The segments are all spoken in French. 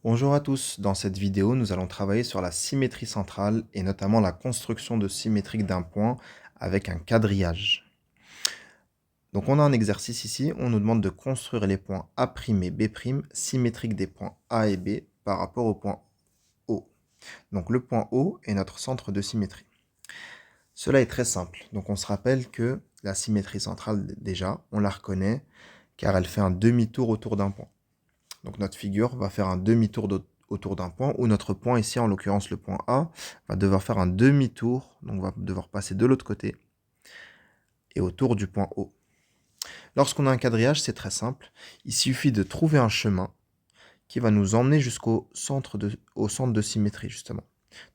Bonjour à tous, dans cette vidéo nous allons travailler sur la symétrie centrale et notamment la construction de symétrique d'un point avec un quadrillage. Donc on a un exercice ici, on nous demande de construire les points A' et B' symétriques des points A et B par rapport au point O. Donc le point O est notre centre de symétrie. Cela est très simple, donc on se rappelle que la symétrie centrale déjà, on la reconnaît car elle fait un demi-tour autour d'un point. Donc notre figure va faire un demi-tour autour d'un point, où notre point ici, en l'occurrence le point A, va devoir faire un demi-tour, donc va devoir passer de l'autre côté, et autour du point O. Lorsqu'on a un quadrillage, c'est très simple. Il suffit de trouver un chemin qui va nous emmener jusqu'au centre de symétrie, justement.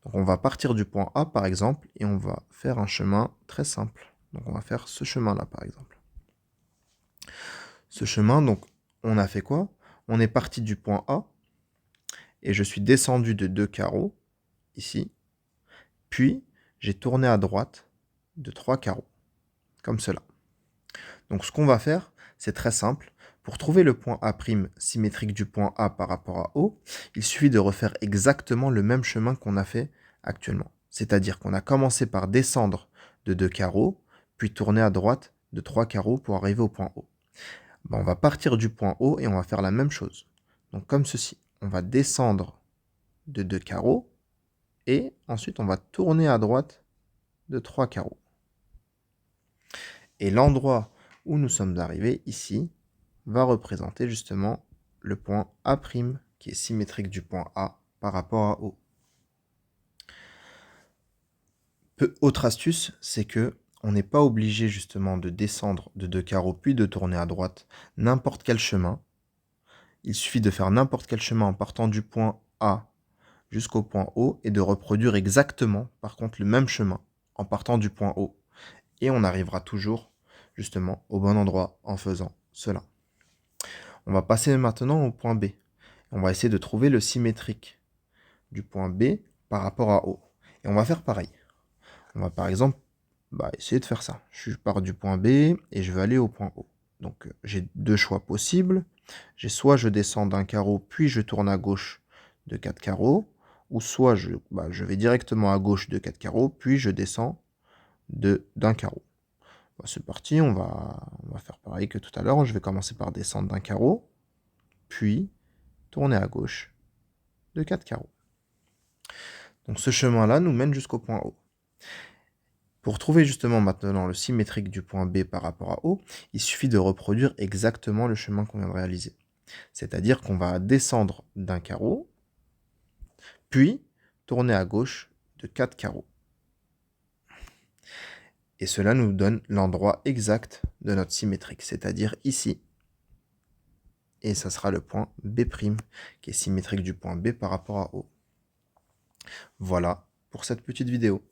Donc on va partir du point A, par exemple, et on va faire un chemin très simple. Donc on va faire ce chemin-là, par exemple. Ce chemin, donc, on a fait quoi? On est parti du point A, et je suis descendu de 2 carreaux, ici, puis j'ai tourné à droite de 3 carreaux, comme cela. Donc ce qu'on va faire, c'est très simple. Pour trouver le point A' symétrique du point A par rapport à O, il suffit de refaire exactement le même chemin qu'on a fait actuellement. C'est-à-dire qu'on a commencé par descendre de 2 carreaux, puis tourner à droite de 3 carreaux pour arriver au point O. On va partir du point O et on va faire la même chose. Donc comme ceci, on va descendre de 2 carreaux, et ensuite on va tourner à droite de 3 carreaux. Et l'endroit où nous sommes arrivés, ici, va représenter justement le point A', qui est symétrique du point A par rapport à O. Autre astuce, c'est que on n'est pas obligé justement de descendre de 2 carreaux puis de tourner à droite n'importe quel chemin. Il suffit de faire n'importe quel chemin en partant du point A jusqu'au point O et de reproduire exactement, par contre, le même chemin en partant du point O. Et on arrivera toujours justement au bon endroit en faisant cela. On va passer maintenant au point B. On va essayer de trouver le symétrique du point B par rapport à O. Et on va faire pareil. On va par exemple essayer de faire ça. Je pars du point B et je vais aller au point O. Donc j'ai deux choix possibles. J'ai soit je descends d'un carreau puis je tourne à gauche de 4 carreaux, ou soit je vais directement à gauche de 4 carreaux puis je descends d'un carreau. C'est parti, on va faire pareil que tout à l'heure. Je vais commencer par descendre d'un carreau, puis tourner à gauche de 4 carreaux. Donc ce chemin-là nous mène jusqu'au point O. Pour trouver justement maintenant le symétrique du point B par rapport à O, il suffit de reproduire exactement le chemin qu'on vient de réaliser. C'est-à-dire qu'on va descendre d'un carreau, puis tourner à gauche de 4 carreaux. Et cela nous donne l'endroit exact de notre symétrique, c'est-à-dire ici. Et ça sera le point B', qui est symétrique du point B par rapport à O. Voilà pour cette petite vidéo.